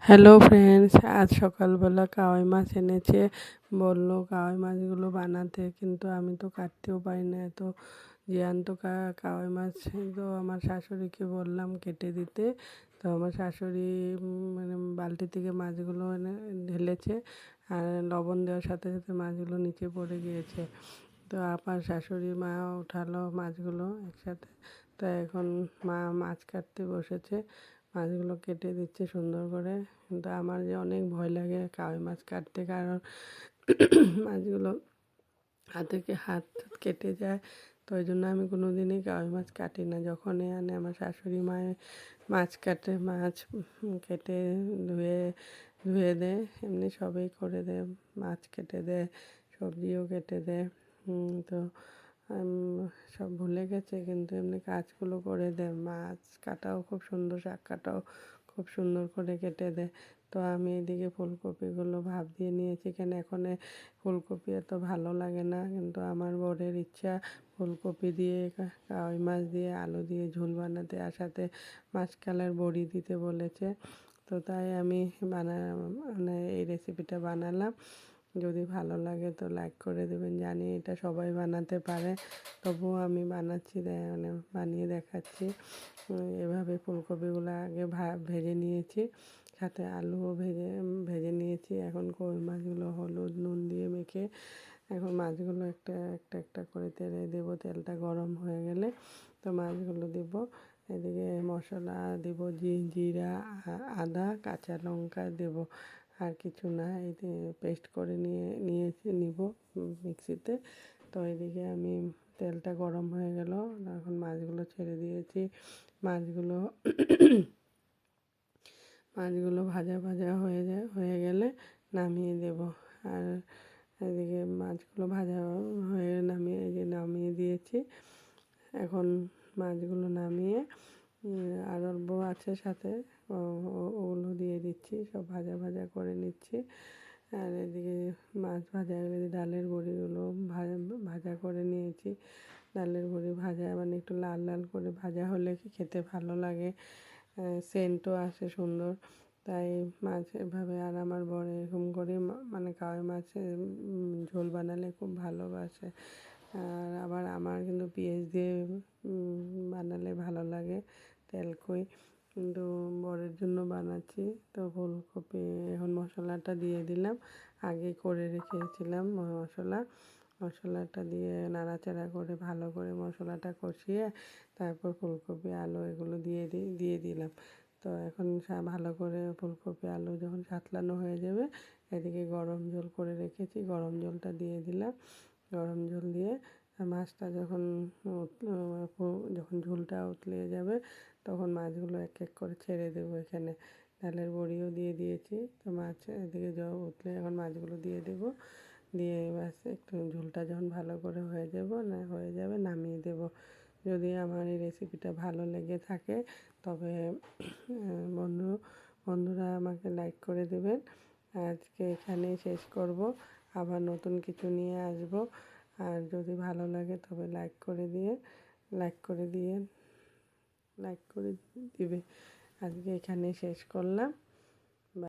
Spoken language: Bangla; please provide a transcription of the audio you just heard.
হ্যালো ফ্রেন্ডস, আজ সকালবেলা কাওয়াই মাছ এনেছে। বললো কাওয়াই মাছগুলো বানাতে, কিন্তু আমি তো কাটতেও পারি না, এত জ্যান্ত কাওয়াই মাছ। তো আমার শাশুড়িকে বললাম কেটে দিতে। তো আমার শাশুড়ি মানে বালতি থেকে মাছগুলো এনে ঢেলেছে, আর লবণ দেওয়ার সাথে সাথে মাছগুলো নিচে পড়ে গিয়েছে। তো আমার শাশুড়ি মা উঠালো মাছগুলো একসাথে। তো এখন মা মাছ কাটতে বসেছে, মাছগুলো কেটে দিচ্ছে সুন্দর করে। কিন্তু আমার যে অনেক ভয় লাগে কাওয়াই মাছ কাটতে, কারণ মাছগুলো হাত কেটে যায়। তো ওই জন্য আমি কোনো দিনই কাওয়াই মাছ কাটি না। যখনই আনে আমার শাশুড়ি মায়ে মাছ কাটে, মাছ কেটে ধুয়ে ধুয়ে দেয়, এমনি সবই করে দেয়, মাছ কেটে দেয়, সবজিও কেটে দেয়। তো সব ভুলে গেছে, কিন্তু এমনি কাজগুলো করে দেয়। মাছ কাটাও খুব সুন্দর, শাক কাটাও খুব সুন্দর করে কেটে দেয়। তো আমি এদিকে ফুলকপিগুলো ভাপ দিয়ে নিয়েছি, কেন এখন ফুলকপি এত ভালো লাগে না, কিন্তু আমার বরের ইচ্ছা ফুলকপি দিয়ে কাওয়াই মাছ দিয়ে আলু দিয়ে ঝোল বানাতে, আর সাথে মাসকালের বড়ি দিতে বলেছে। তো তাই আমি মানে এই রেসিপিটা বানালাম। যদি ভালো লাগে তো লাইক করে দেবেন। জানি এটা সবাই বানাতে পারে, তবুও আমি বানাচ্ছি, মানে বানিয়ে দেখাচ্ছি। এভাবে ফুলকপিগুলো আগে ভেজে নিয়েছি, সাথে আলুও ভেজে নিয়েছি। এখন কই মাছগুলো হলুদ নুন দিয়ে মেখে এখন মাছগুলো একটা একটা একটা করে তেলে দেবো। তেলটা গরম হয়ে গেলে তো মাছগুলো দেব। এদিকে মশলা দেব, জিরা, আদা, কাঁচা লঙ্কা দেব, আর কিছু না। এই পেস্ট করে নিব মিক্সিতে। তো এদিকে আমি তেলটা গরম হয়ে গেল, এখন মাছগুলো ছেড়ে দিয়েছি। মাছগুলো মাছগুলো ভাজা ভাজা হয়ে গেলে নামিয়ে দেব। আর এদিকে মাছগুলো ভাজা হয়ে নামিয়ে দিয়েছি। এখন মাছগুলো নামিয়ে আর অল্প আছে সাথে ওগুলো দিয়ে দিচ্ছি, সব ভাজা ভাজা করে নিচ্ছি। আর এদিকে মাছ ভাজা হয়ে ডালের বড়িগুলো ভাজা করে নিয়েছি। ডালের বড়ি ভাজা মানে একটু লাল লাল করে ভাজা হলে খেতে ভালো লাগে, সেন্টও আসে সুন্দর। তাই মাছ এভাবে, আর আমার বর এরকম করে মানে কাওয়াই মাছের ঝোল বানালে খুব ভালোবাসে। আর আবার আমার কিন্তু পেঁয়াজ দিয়ে বানালে ভালো লাগে, তেলকই। কিন্তু বরের জন্য বানাচ্ছি। তো ফুলকপি এখন মশলাটা দিয়ে দিলাম, আগে করে রেখেছিলাম মশলাটা দিয়ে নাড়াচাড়া করে ভালো করে মশলাটা কষিয়ে তারপর ফুলকপি আলু এগুলো দিয়ে দিলাম। তো এখন ভালো করে ফুলকপি আলু যখন সাঁতলানো হয়ে যাবে, এদিকে গরম জল করে রেখেছি, গরম জলটা দিয়ে দিলাম। গরম জল দিয়ে মাছটা যখন ঝোলটা উতলে যাবে, তখন মাছগুলো এক এক করে ছেড়ে দেবো। এখানে ডালের বড়িও দিয়ে দিয়েছি। তো মাছ এদিকে উতলে এখন মাছগুলো দিয়ে দেবো, দিয়ে ব্যাস একটু ঝোলটা যখন ভালো করে হয়ে যাবে নামিয়ে দেব। যদি আমার এই রেসিপিটা ভালো লেগে থাকে তবে বন্ধুরা আমাকে লাইক করে দেবেন। আজকে এখানেই শেষ করব, আবার নতুন কিছু নিয়ে আসব। আর যদি ভালো লাগে তবে লাইক করে দিবে। আজকে এখানেই শেষ করলাম।